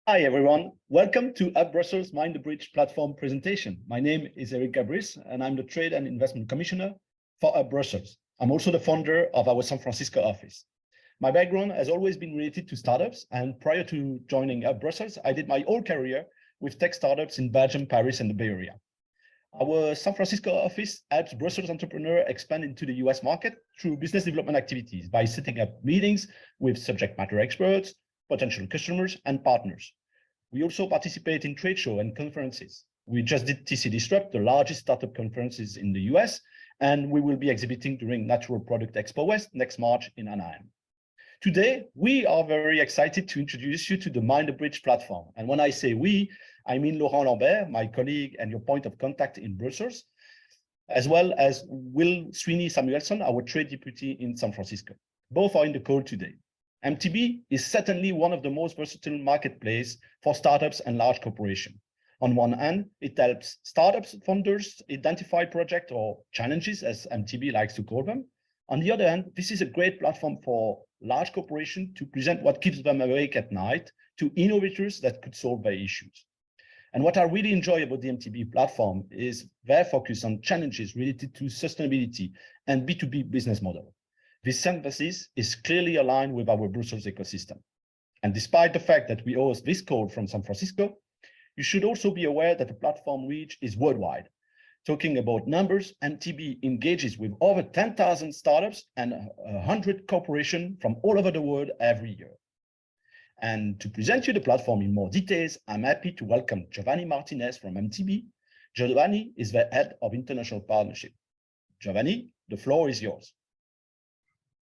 Hi, everyone. Welcome to hub.brussels Mind the Bridge platform presentation. My name is Eric Gabris, and I'm the Trade and Investment Commissioner for hub.brussels. I'm also the founder of our San Francisco office. My background has always been related to startups, and prior to joining hub.brussels, I did my whole career with tech startups in Belgium, Paris, and the Bay Area. Our San Francisco office helps Brussels entrepreneurs expand into the US market through business development activities by setting up meetings with subject matter experts, potential customers, and partners. We also participate in trade shows and conferences. We just did TC Disrupt, the largest startup conferences in the US, and we will be exhibiting during Natural Product Expo West next March in Anaheim. Today, we are very excited to introduce you to the Mind the Bridge platform. And when I say we, I mean Laurent Lambert, my colleague and your point of contact in Brussels, as well as Will Sweeney Samuelson, our trade deputy in San Francisco. Both are in the call today. MTB is certainly one of the most versatile marketplaces for startups and large corporations. On one hand, it helps startups founders identify projects or challenges, as MTB likes to call them. On the other hand, this is a great platform for large corporations to present what keeps them awake at night to innovators that could solve their issues. And what I really enjoy about the MTB platform is their focus on challenges related to sustainability and B2B business model. This emphasis is clearly aligned with our Brussels ecosystem. And despite the fact that we host this call from San Francisco, you should also be aware that the platform reach is worldwide. Talking about numbers, MTB engages with over 10,000 startups and 100 corporations from all over the world every year. And to present you the platform in more details, I'm happy to welcome Giovanni Martinez from MTB. Giovanni is the head of international partnership. Giovanni, the floor is yours.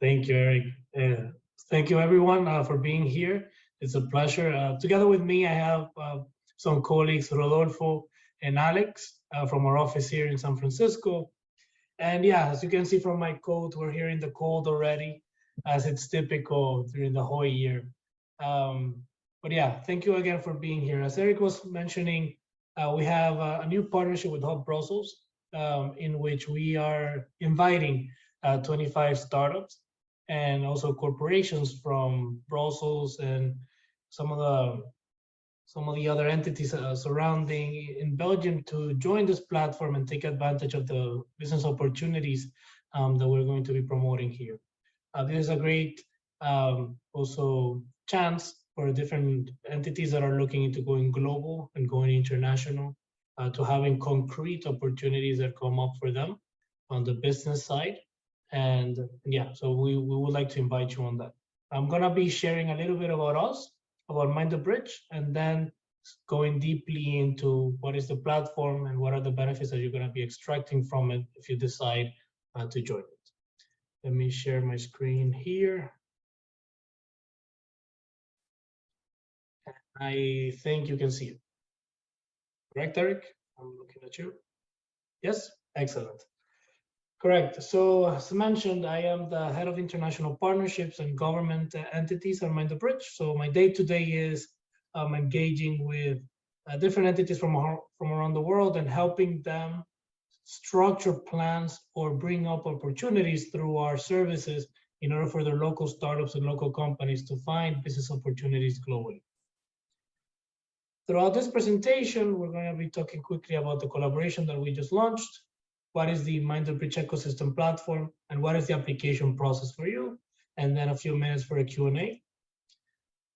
Thank you, Eric. Thank you, everyone, for being here. It's a pleasure. Together with me, I have some colleagues, Rodolfo and Alex, from our office here in San Francisco. And yeah, as you can see from my coat, we're here in the cold already, as it's typical during the whole year. But yeah, thank you again for being here. As Eric was mentioning, we have a new partnership with hub.brussels, in which we are inviting 25 startups and also corporations from Brussels and some of the other entities surrounding in Belgium to join this platform and take advantage of the business opportunities that we're going to be promoting here. This is a great also chance for different entities that are looking into going global and going international to having concrete opportunities that come up for them on the business side. And yeah, so we would like to invite you on that. I'm gonna be sharing a little bit about us, about Mind the Bridge, and then going deeply into what is the platform and what are the benefits that you're gonna be extracting from it if you decide to join it. Let me share my screen here. I think you can see it. Correct, Eric? I'm looking at you. Yes, excellent. Correct. So as mentioned, I am the head of international partnerships and government entities at Mind the Bridge. So my day-to-day is engaging with different entities from around the world and helping them structure plans or bring up opportunities through our services in order for their local startups and local companies to find business opportunities globally. Throughout this presentation, we're going to be talking quickly about the collaboration that we just launched. What is the Mind the Bridge ecosystem platform, and what is the application process for you? And then a few minutes for a Q&A.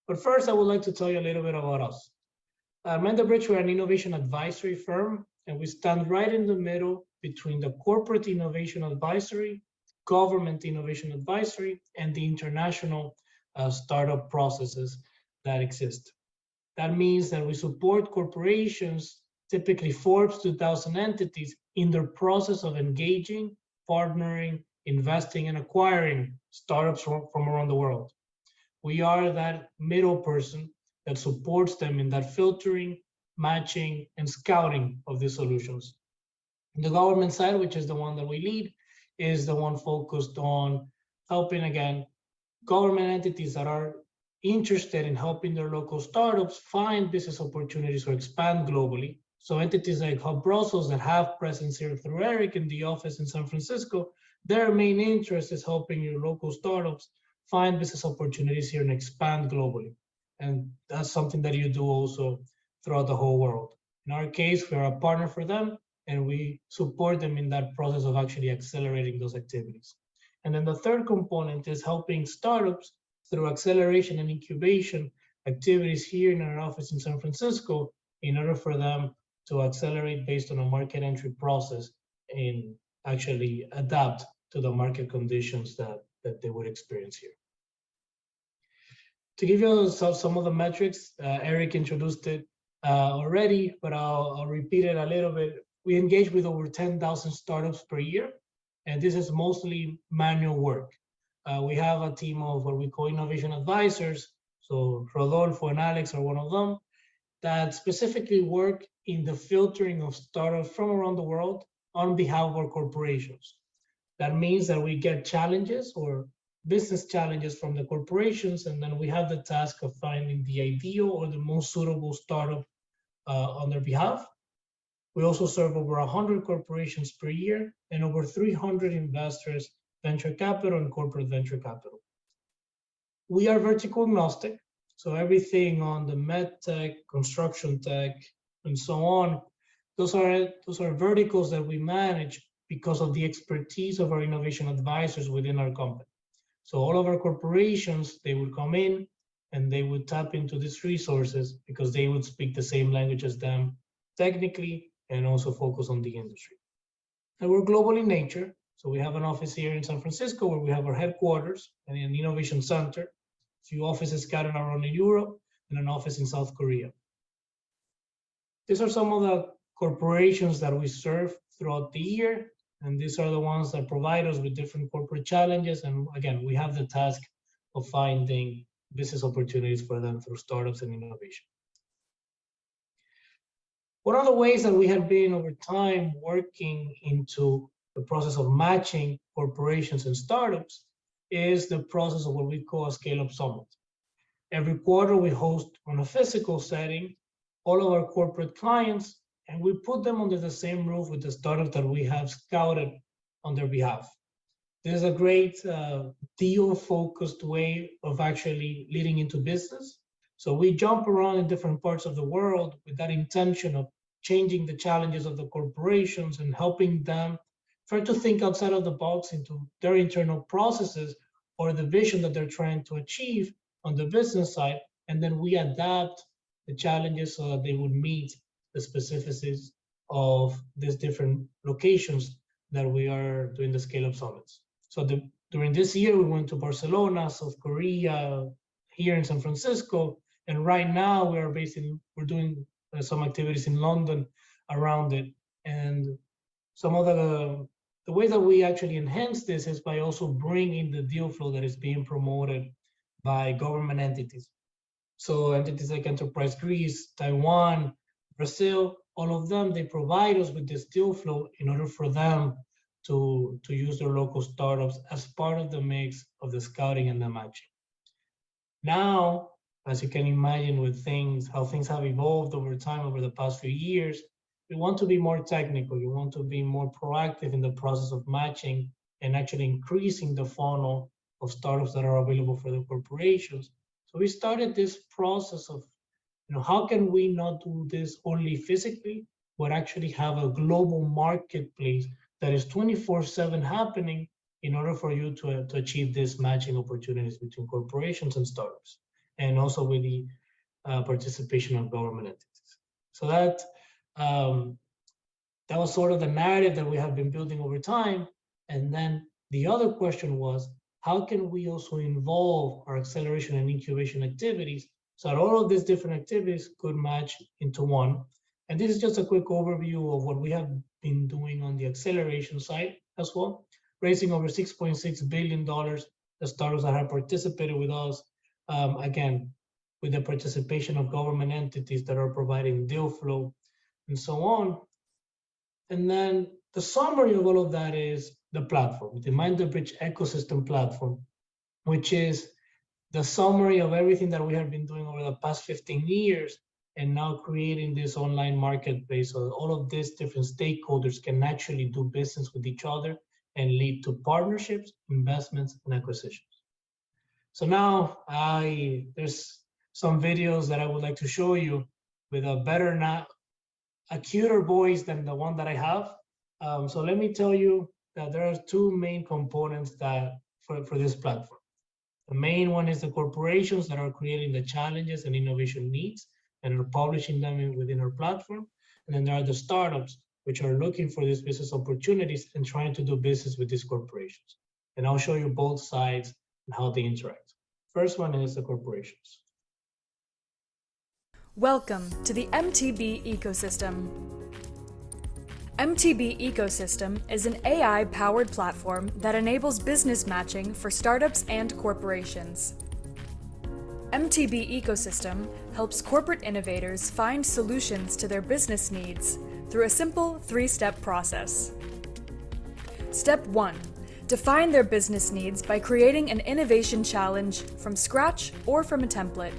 But first, I would like to tell you a little bit about us. Mind the Bridge, we're an innovation advisory firm, and we stand right in the middle between the corporate innovation advisory, government innovation advisory, and the international startup processes that exist. That means that we support corporations, typically Forbes 2000 entities, in their process of engaging, partnering, investing, and acquiring startups from around the world. We are that middle person that supports them in that filtering, matching, and scouting of these solutions. The government side, which is the one that we lead, is the one focused on helping, again, government entities that are interested in helping their local startups find business opportunities or expand globally. So entities like hub.brussels that have presence here through Eric in the office in San Francisco, their main interest is helping your local startups find business opportunities here and expand globally. And that's something that you do also throughout the whole world. In our case, we're a partner for them, and we support them in that process of actually accelerating those activities. And then the third component is helping startups through acceleration and incubation activities here in our office in San Francisco in order for them to accelerate based on a market entry process and actually adapt to the market conditions that they would experience here. To give you some of the metrics, Eric introduced it already, but I'll repeat it a little bit. We engage with over 10,000 startups per year, and this is mostly manual work. We have a team of what we call innovation advisors. So Rodolfo and Alex are one of them that specifically work in the filtering of startups from around the world on behalf of our corporations. That means that we get challenges or business challenges from the corporations, and then we have the task of finding the ideal or the most suitable startup on their behalf. We also serve over 100 corporations per year and over 300 investors, venture capital and corporate venture capital. We are vertical agnostic, so everything on the med tech, construction tech, and so on, those are verticals that we manage because of the expertise of our innovation advisors within our company. So all of our corporations, they would come in and they would tap into these resources because they would speak the same language as them technically and also focus on the industry. And we're global in nature. So we have an office here in San Francisco where we have our headquarters and an innovation center, a few offices scattered around in Europe, and an office in South Korea. These are some of the corporations that we serve throughout the year. And these are the ones that provide us with different corporate challenges. And again, we have the task of finding business opportunities for them through startups and innovation. One of the ways that we have been over time working into the process of matching corporations and startups is the process of what we call a scale-up summit. Every quarter we host on a physical setting all of our corporate clients, and we put them under the same roof with the startups that we have scouted on their behalf. This is a great deal-focused way of actually leading into business. So we jump around in different parts of the world with that intention of changing the challenges of the corporations and helping them try to think outside of the box into their internal processes or the vision that they're trying to achieve on the business side. And then we adapt the challenges so that they would meet the specificities of these different locations that we are doing the scale-up summits. So during this year, we went to Barcelona, South Korea, here in San Francisco, and right now we're doing some activities in London around it. And some of the way that we actually enhance this is by also bringing the deal flow that is being promoted by government entities. So entities like Enterprise Greece, Taiwan, Brazil, all of them, they provide us with this deal flow in order for them to use their local startups as part of the mix of the scouting and the matching. Now, as you can imagine with how things have evolved over time over the past few years, we want to be more technical. You want to be more proactive in the process of matching and actually increasing the funnel of startups that are available for the corporations. So we started this process of, how can we not do this only physically, but actually have a global marketplace that is 24/7 happening in order for you to achieve this matching opportunities between corporations and startups, and also with the participation of government entities. So that was sort of the narrative that we have been building over time. And then the other question was, how can we also involve our acceleration and incubation activities so that all of these different activities could match into one? And this is just a quick overview of what we have been doing on the acceleration side as well, raising over $6.6 billion, the startups that have participated with us, again, with the participation of government entities that are providing deal flow and so on. And then the summary of all of that is the platform, the Mind the Bridge Ecosystem platform, which is the summary of everything that we have been doing over the past 15 years, and now creating this online marketplace so all of these different stakeholders can actually do business with each other and lead to partnerships, investments, and acquisitions. So now there's some videos that I would like to show you with a better, a cuter voice than the one that I have. So let me tell you that there are two main components that for this platform. The main one is the corporations that are creating the challenges and innovation needs and are publishing them within our platform. And then there are the startups, which are looking for these business opportunities and trying to do business with these corporations. And I'll show you both sides and how they interact. First one is the corporations. Welcome to the MTB Ecosystem. MTB Ecosystem is an AI-powered platform that enables business matching for startups and corporations. MTB Ecosystem helps corporate innovators find solutions to their business needs through a simple three-step process. Step 1. Define their business needs by creating an innovation challenge from scratch or from a template.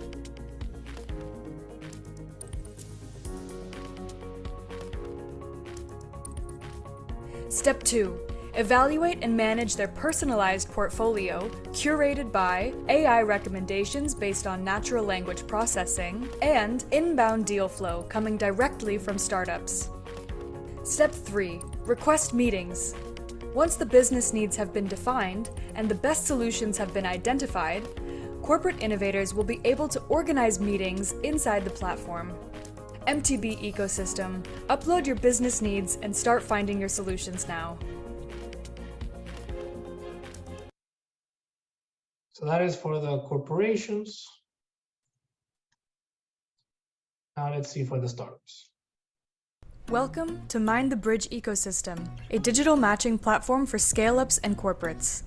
Step 2. Evaluate and manage their personalized portfolio, curated by AI recommendations based on natural language processing and inbound deal flow coming directly from startups. Step 3. Request meetings. Once the business needs have been defined and the best solutions have been identified, corporate innovators will be able to organize meetings inside the platform. MTB Ecosystem. Upload your business needs and start finding your solutions now. So that is for the corporations. Now let's see for the startups. Welcome to Mind the Bridge Ecosystem, a digital matching platform for scale-ups and corporates.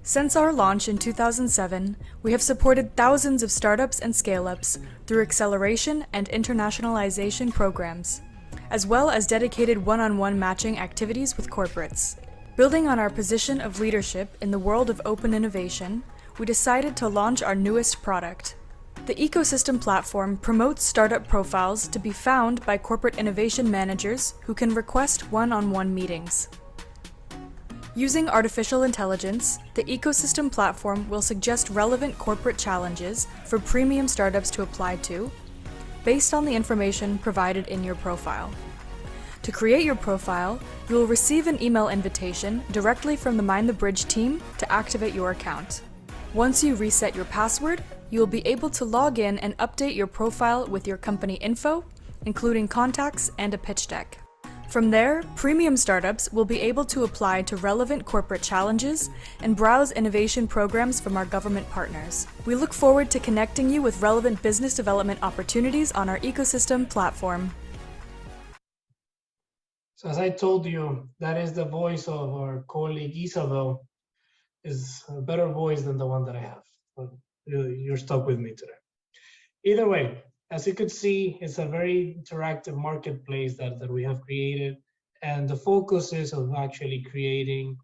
Since our launch in 2007, we have supported thousands of startups and scale-ups through acceleration and internationalization programs, as well as dedicated one-on-one matching activities with corporates. Building on our position of leadership in the world of open innovation, we decided to launch our newest product. The ecosystem platform promotes startup profiles to be found by corporate innovation managers who can request one-on-one meetings. Using artificial intelligence, the ecosystem platform will suggest relevant corporate challenges for premium startups to apply to, based on the information provided in your profile. To create your profile, you will receive an email invitation directly from the Mind the Bridge team to activate your account. Once you reset your password, you will be able to log in and update your profile with your company info, including contacts and a pitch deck. From there, premium startups will be able to apply to relevant corporate challenges and browse innovation programs from our government partners. We look forward to connecting you with relevant business development opportunities on our ecosystem platform. So as I told you, that is the voice of our colleague Isabel. Is a better voice than the one that I have. But you're stuck with me today. Either way, as you could see, it's a very interactive marketplace that we have created. And the focus is of actually creating,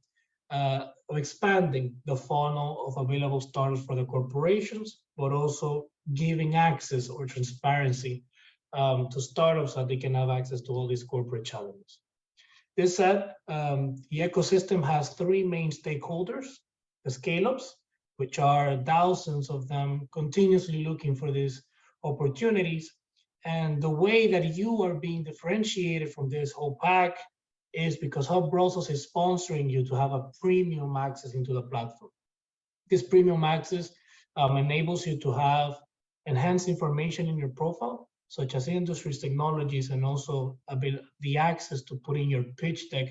of expanding the funnel of available startups for the corporations, but also giving access or transparency to startups so that they can have access to all these corporate challenges. This said, the ecosystem has three main stakeholders: the scale-ups, which are thousands of them continuously looking for these opportunities. And the way that you are being differentiated from this whole pack is because hub.brussels is sponsoring you to have a premium access into the platform. This premium access enables you to have enhanced information in your profile, such as industries, technologies, and also the access to putting your pitch deck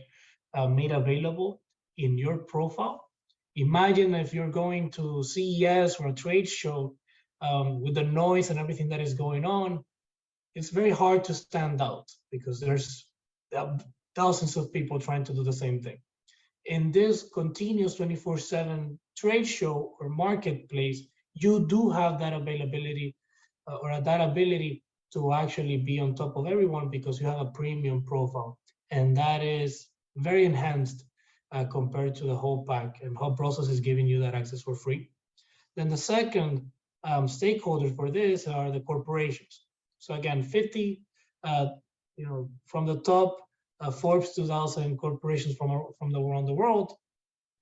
made available in your profile. Imagine if you're going to CES or a trade show with the noise and everything that is going on, it's very hard to stand out because there's thousands of people trying to do the same thing. In this continuous 24/7 trade show or marketplace, you do have that availability or that ability to actually be on top of everyone because you have a premium profile, and that is very enhanced compared to the whole pack, and hub.brussels is giving you that access for free. Then the second stakeholder for this are the corporations. So again, 50, from the top Forbes 2000 corporations from around the world,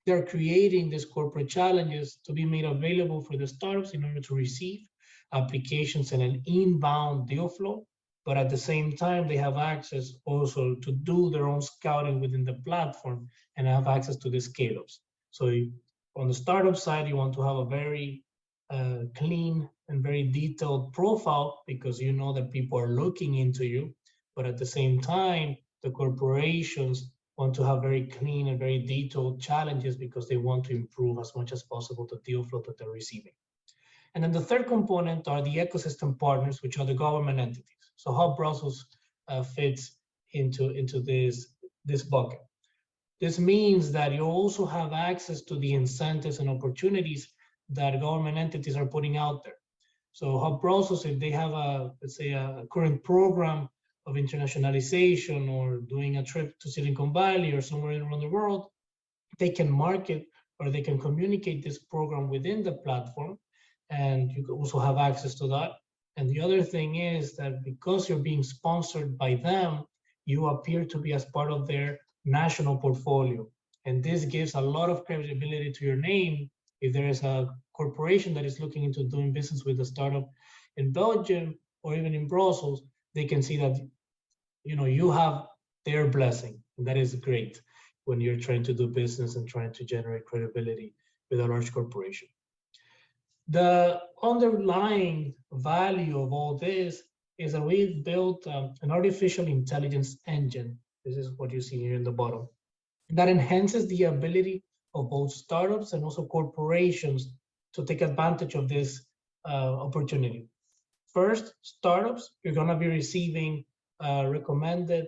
they're creating these corporate challenges to be made available for the startups in order to receive applications and an inbound deal flow, but at the same time, they have access also to do their own scouting within the platform and have access to the scale-ups. So on the startup side, you want to have a very clean and very detailed profile because you know that people are looking into you, but at the same time, the corporations want to have very clean and very detailed challenges because they want to improve as much as possible the deal flow that they're receiving. And then the third component are the ecosystem partners, which are the government entities. So hub.brussels fits into this bucket. This means that you also have access to the incentives and opportunities that government entities are putting out there. So hub.brussels, if they have let's say a current program of internationalization or doing a trip to Silicon Valley or somewhere around the world, they can market or they can communicate this program within the platform, and you can also have access to that. And the other thing is that because you're being sponsored by them, you appear to be as part of their national portfolio. And this gives a lot of credibility to your name. If there is a corporation that is looking into doing business with a startup in Belgium or even in Brussels, they can see that you have their blessing. And that is great when you're trying to do business and trying to generate credibility with a large corporation. The underlying value of all this is that we've built an artificial intelligence engine. This is what you see here in the bottom. That enhances the ability of both startups and also corporations to take advantage of this opportunity. First, startups, you're going to be receiving recommended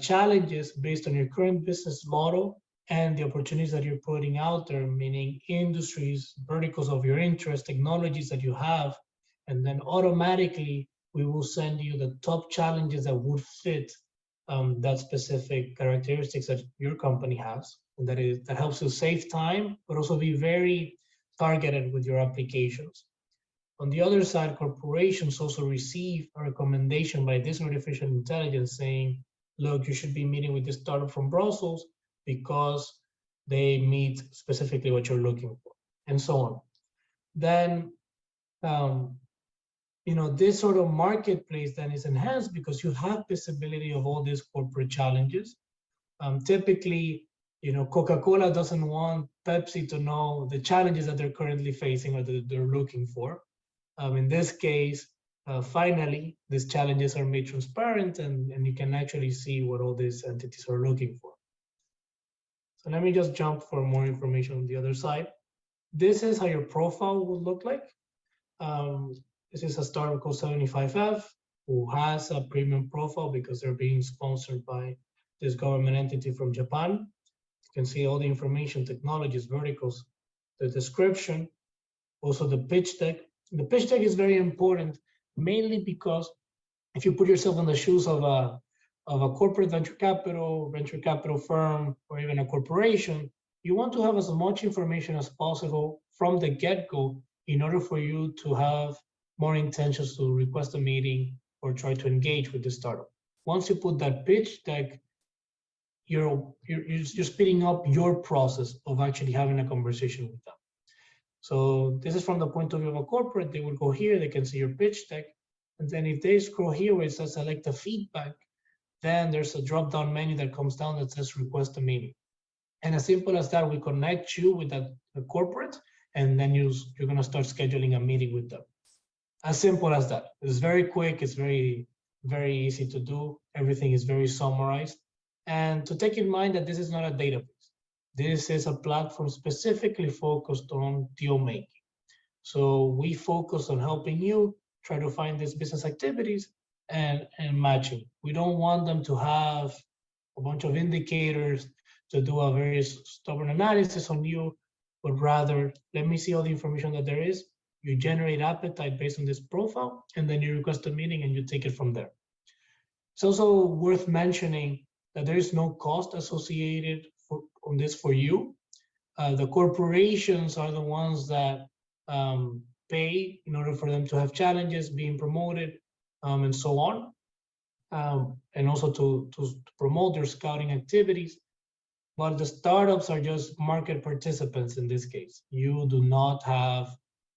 challenges based on your current business model and the opportunities that you're putting out there, meaning industries, verticals of your interest, technologies that you have, and then automatically we will send you the top challenges that would fit that specific characteristics that your company has. And that helps you save time, but also be very targeted with your applications. On the other side, corporations also receive a recommendation by this artificial intelligence saying, look, you should be meeting with this startup from Brussels because they meet specifically what you're looking for, and so on. Then, this sort of marketplace then is enhanced because you have visibility of all these corporate challenges. Typically, Coca-Cola doesn't want Pepsi to know the challenges that they're currently facing or that they're looking for. In this case, finally, these challenges are made transparent and you can actually see what all these entities are looking for. So let me just jump for more information on the other side. This is how your profile would look like. This is a startup called 75F who has a premium profile because they're being sponsored by this government entity from Japan. You can see all the information, technologies, verticals, the description, also the pitch deck. The pitch deck is very important, mainly because if you put yourself in the shoes of a corporate venture capital firm, or even a corporation, you want to have as much information as possible from the get-go in order for you to have more intentions to request a meeting or try to engage with the startup. Once you put that pitch deck, you're speeding up your process of actually having a conversation with them. So this is from the point of view of a corporate. They will go here, they can see your pitch deck, and then if they scroll here where it says select a feedback, then there's a drop-down menu that comes down that says request a meeting. And as simple as that, we connect you with that corporate, and then you're going to start scheduling a meeting with them. As simple as that. It's very quick. It's very, very easy to do. Everything is very summarized. And to take in mind that this is not a database. This is a platform specifically focused on deal making. So we focus on helping you try to find these business activities and matching. We don't want them to have a bunch of indicators to do a very stubborn analysis on you, but rather, let me see all the information that there is. You generate appetite based on this profile, and then you request a meeting and you take it from there. It's also worth mentioning that there is no cost associated on this for you. The corporations are the ones that pay in order for them to have challenges, being promoted, and so on, and also to promote their scouting activities. But the startups are just market participants in this case. You do not have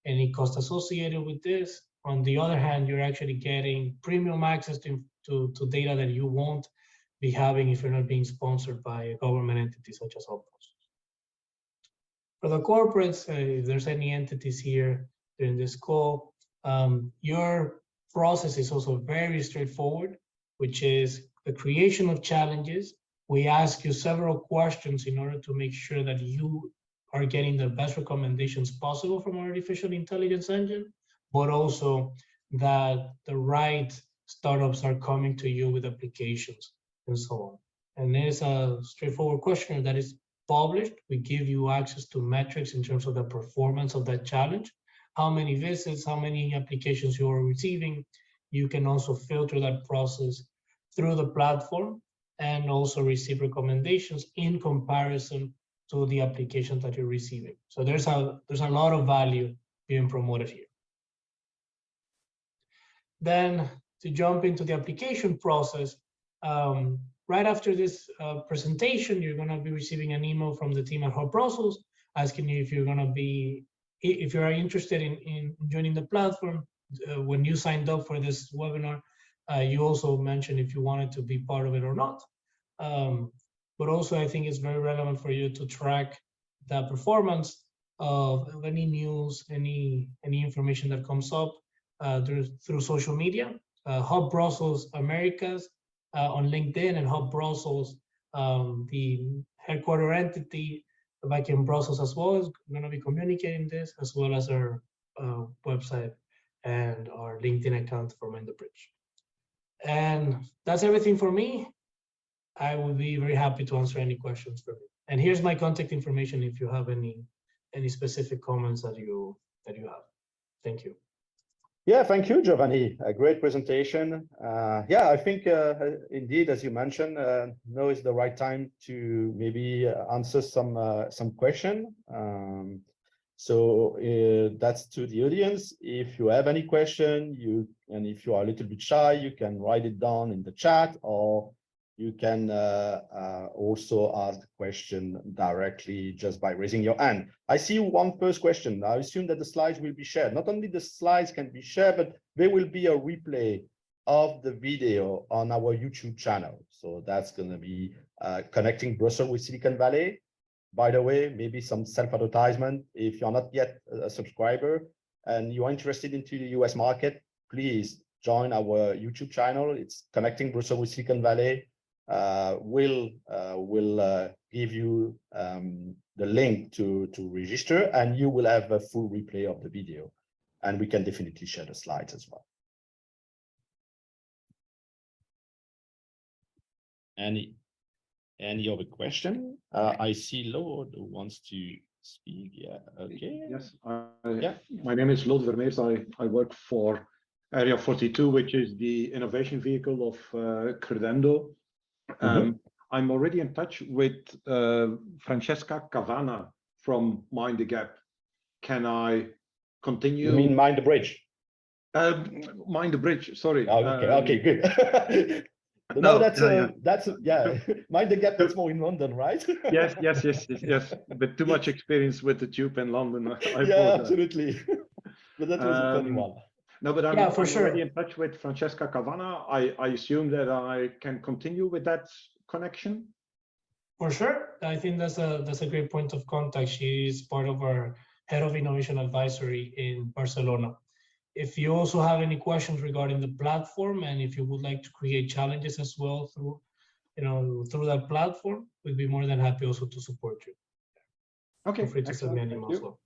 any cost associated with this. On the other hand, you're actually getting premium access to data that you won't be having if you're not being sponsored by a government entity such as hub.brussels. For the corporates, if there's any entities here during this call, your process is also very straightforward, which is the creation of challenges. We ask you several questions in order to make sure that you are getting the best recommendations possible from our artificial intelligence engine, but also that the right startups are coming to you with applications and so on. And there's a straightforward questionnaire that is published. We give you access to metrics in terms of the performance of that challenge, how many visits, how many applications you are receiving. You can also filter that process through the platform and also receive recommendations in comparison to the applications that you're receiving. So there's a lot of value being promoted here. Then to jump into the application process, right after this presentation, you're going to be receiving an email from the team at hub.brussels asking you if you're going to be, if you are interested in joining the platform. When you signed up for this webinar, you also mentioned if you wanted to be part of it or not. But also, I think it's very relevant for you to track the performance of any news, any information that comes up through social media. hub.brussels Americas on LinkedIn, and hub.brussels, the headquarter entity back in Brussels as well, is going to be communicating this, as well as our website and our LinkedIn account for Mind the Bridge. And that's everything for me. I will be very happy to answer any questions for you. And here's my contact information if you have any specific comments that you have. Thank you. Yeah, thank you, Giovanni. A great presentation. Yeah, I think indeed, as you mentioned, now is the right time to maybe answer some question. So that's to the audience. If you have any question, and if you are a little bit shy, you can write it down in the chat, or you can also ask the question directly just by raising your hand. I see one first question. I assume that the slides will be shared. Not only the slides can be shared, but there will be a replay of the video on our YouTube channel. So that's going to be connecting Brussels with Silicon Valley. By the way, maybe some self-advertisement. If you're not yet a subscriber and you're interested into the US market, please join our YouTube channel. It's Connecting Brussels with Silicon Valley. We'll give you the link to register, and you will have a full replay of the video, and we can definitely share the slides as well. Any other question? I see Lord who wants to speak. Yeah, okay. Yes, my name is Lode Vermeers. I work for Area 42, which is the innovation vehicle of Credendo. I'm already in touch with Francesca Cavana from Mind the Gap. Can I continue? You mean Mind the Bridge? Mind the Bridge, sorry. Oh, okay, good. No, that's Mind the Gap. That's more in London, right? yes. But too much experience with the tube in London. Yeah, absolutely. But that was a funny one. No, but I'm sure. already in touch with Francesca Cavana. I assume that I can continue with that connection. For sure, I think that's a great point of contact. She is part of our head of innovation advisory in Barcelona. If you also have any questions regarding the platform, and if you would like to create challenges as well through that platform, we'd be more than happy also to support you. Okay. Feel free to send me an email as well.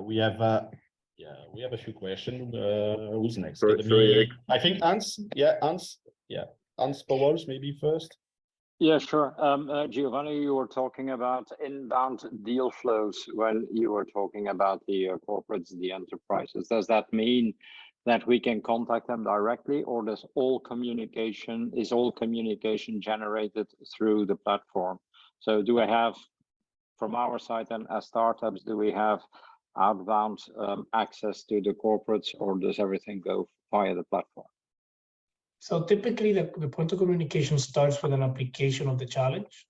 We have a few questions. Who's next? Sorry, I think Hans. Yeah, Hans. Yeah, Hans Powers maybe first. Yeah, sure. Giovanni, you were talking about inbound deal flows when you were talking about the corporates, the enterprises. Does that mean that we can contact them directly, or is all communication generated through the platform? So do I have, from our side and as startups, do we have outbound access to the corporates, or does everything go via the platform? So typically the point of communication starts with an application of the challenge,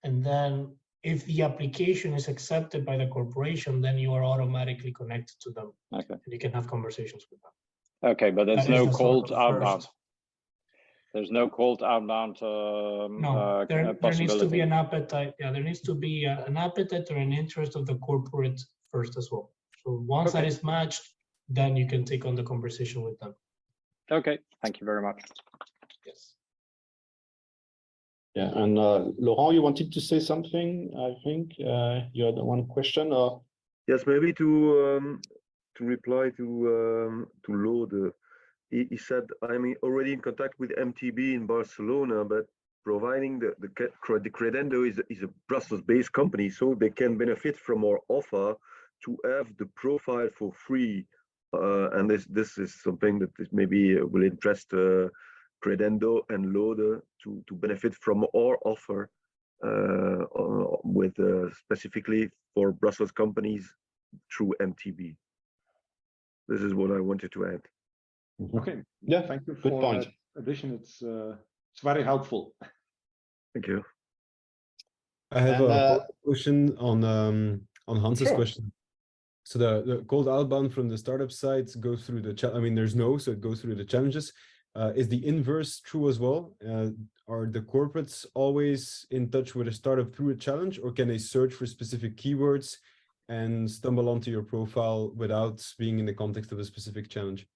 and then if the application is accepted by the corporation, then you are automatically connected to them. Okay. And you can have conversations with them. Okay, but there's That is no the sort cold of outbound. first. There's no cold outbound No, there needs to be an appetite. Yeah, there needs to be an appetite or an interest of the corporate first as well. So once that is matched, then you can take on the conversation with them. Okay, thank you very much. Yes. Yeah, and Laurent, you wanted to say something, I think. You had one question. Or... Yes, maybe to reply to Lode. He said, I'm already in contact with MTB in Barcelona, but providing the Credendo is a Brussels-based company, so they can benefit from our offer to have the profile for free. And this is something that is maybe will interest Credendo and Lode to benefit from our offer with specifically for Brussels companies through MTB. This is what I wanted to add. Okay. Yeah, thank you for Good point. that addition. It's very helpful. Thank you. I have a question on Hans's Sure. question. So the cold outbound from the startup side goes through the I mean, there's no, so it goes through the challenges. Is the inverse true as well? Are the corporates always in touch with a startup through a challenge, or can they search for specific keywords and stumble onto your profile without being in the context of a specific challenge?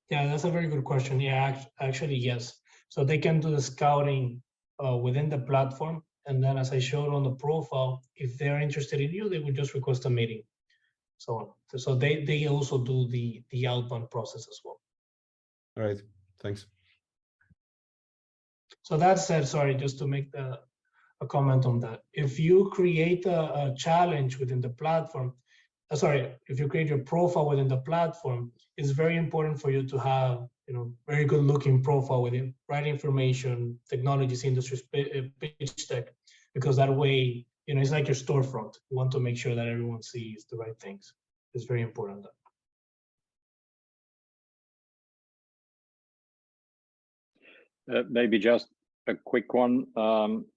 Yeah, that's a very good question. Yeah, actually, yes. So they can do the scouting within the platform. And then as I showed on the profile, if they're interested in you, they would just request a meeting. So on. So they also do the outbound process as well. All right, thanks. So that said, sorry, just to make a comment on that. If you create a challenge within the platform, if you create your profile within the platform, it's very important for you to have, very good looking profile with the right information, technologies, industries, pitch deck, because that way, it's like your storefront. You want to make sure that everyone sees the right things. It's very important. Maybe just a quick one.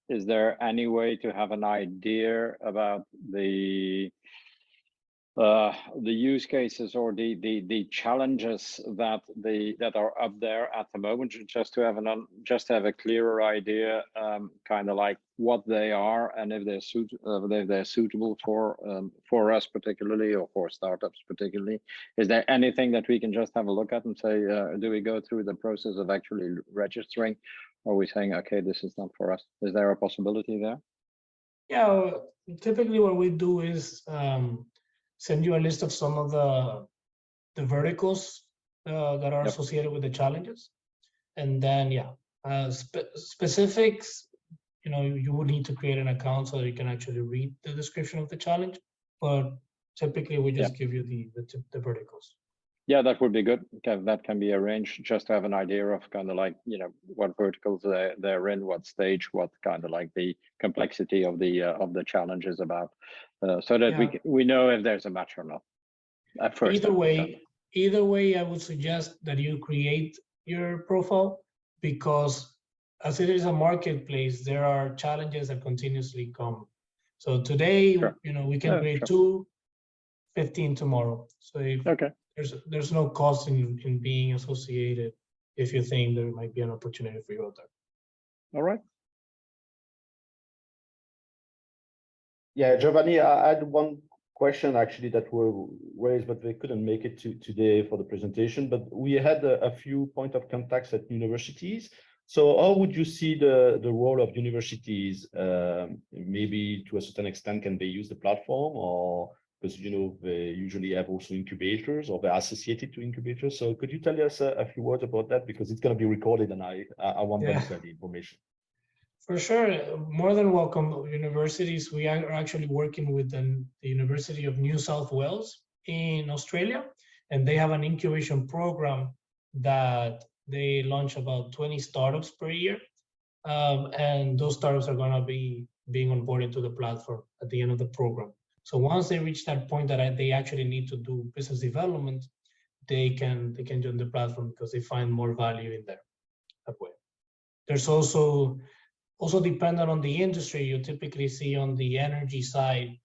Is there any way to have an idea about the use cases or the challenges that are up there at the moment, just to have a clearer idea, kind of like what they are and if they're suitable for us particularly, or for startups particularly? Is there anything that we can just have a look at and say, do we go through the process of actually registering, or are we saying, okay, this is not for us? Is there a possibility there? Yeah, typically what we do is send you a list of some of the verticals that are associated with the challenges. And then, specifics, you would need to create an account so that you can actually read the description of the challenge. But typically, we just give you the verticals. Yeah, that would be good. That can be arranged, just to have an idea of kind of like, what verticals they're in, what stage, what kind of like the complexity of the challenge is about, so that we know if there's a match or not. At first. Either way, I would suggest that you create your profile, because as it is a marketplace, there are challenges that continuously come. So today, we can create 2, 15 tomorrow. So there's no cost in being associated if you think there might be an opportunity for you out there. All right. Yeah, Giovanni, I had one question actually that were raised, but they couldn't make it today for the presentation. But we had a few point of contacts at universities. So how would you see the role of universities? Maybe to a certain extent, can they use the platform, or because they usually have also incubators, or they're associated to incubators. So could you tell us a few words about that, because it's going to be recorded and I want them to have the information. For sure, more than welcome. Universities, we are actually working with the University of New South Wales in Australia, and they have an incubation program that they launch about 20 startups per year, and those startups are going to be being onboarded to the platform at the end of the program. So once they reach that point that they actually need to do business development, they can join the platform because they find more value in there that way. There's also Also dependent on the industry, you typically see on the energy side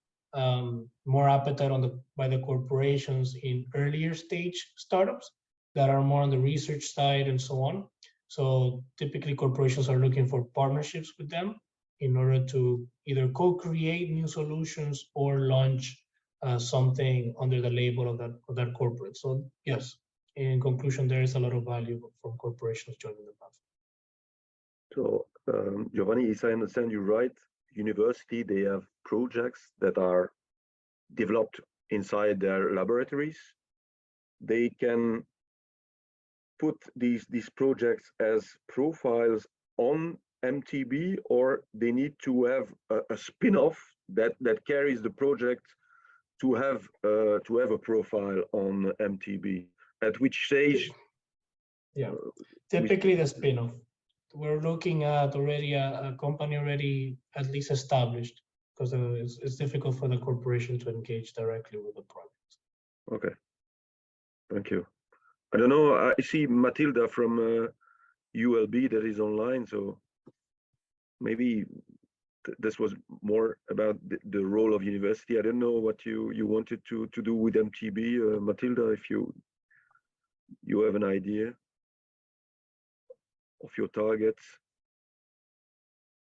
more appetite by the corporations in earlier stage startups that are more on the research side and so on. So typically corporations are looking for partnerships with them in order to either co-create new solutions or launch something under the label of that corporate. So yes, in conclusion, there is a lot of value from corporations joining the platform. So Giovanni, if I understand you right, university, they have projects that are developed inside their laboratories. They can put these projects as profiles on MTB, or they need to have a spin-off that carries the project to have a profile on MTB. At which stage? Yeah, typically the spin-off. We're looking at already a company already at least established, because it's difficult for the corporation to engage directly with the project. Okay, thank you. I don't know, I see Matilda from ULB that is online, so maybe this was more about the role of university. I don't know what you wanted to do with MTB, Matilda, if you have an idea of your targets,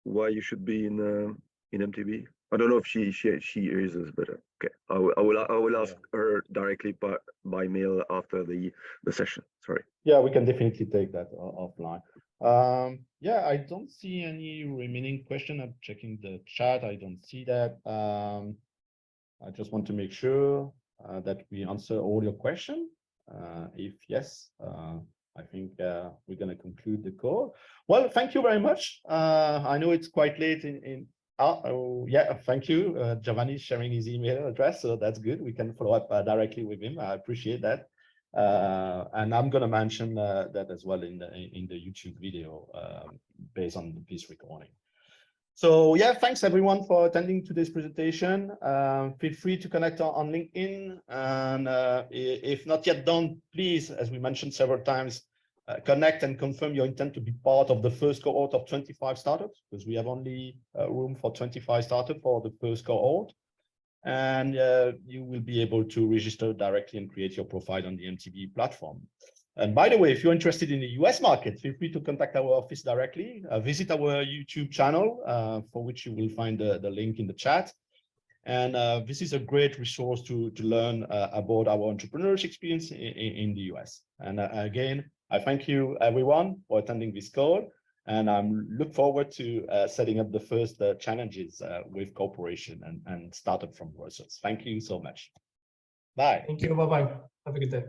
why you should be in MTB. I don't know if she is this, but okay, I will ask her directly by mail after the session. Sorry. Yeah, we can definitely take that offline. Yeah, I don't see any remaining question. I'm checking the chat. I don't see that. I just want to make sure that we answer all your questions. If yes, I think we're going to conclude the call. Well, thank you very much. I know it's quite late yeah, thank you. Giovanni sharing his email address, so that's good. We can follow up directly with him. I appreciate that. And I'm going to mention that as well in the YouTube video based on this recording. So yeah, thanks everyone for attending today's presentation. Feel free to connect on LinkedIn, and if not yet done, please, as we mentioned several times, connect and confirm your intent to be part of the first cohort of 25 startups, because we have only room for 25 startups for the first cohort. And you will be able to register directly and create your profile on the MTB platform. And by the way, if you're interested in the US market, feel free to contact our office directly. Visit our YouTube channel, for which you will find the link in the chat. And this is a great resource to learn about our entrepreneurs' experience in the US. And again, I thank you everyone for attending this call. And I'm look forward to setting up the first challenges with corporation and startup from Brussels. Thank you so much. Bye. Thank you. Bye-bye. Have a good day.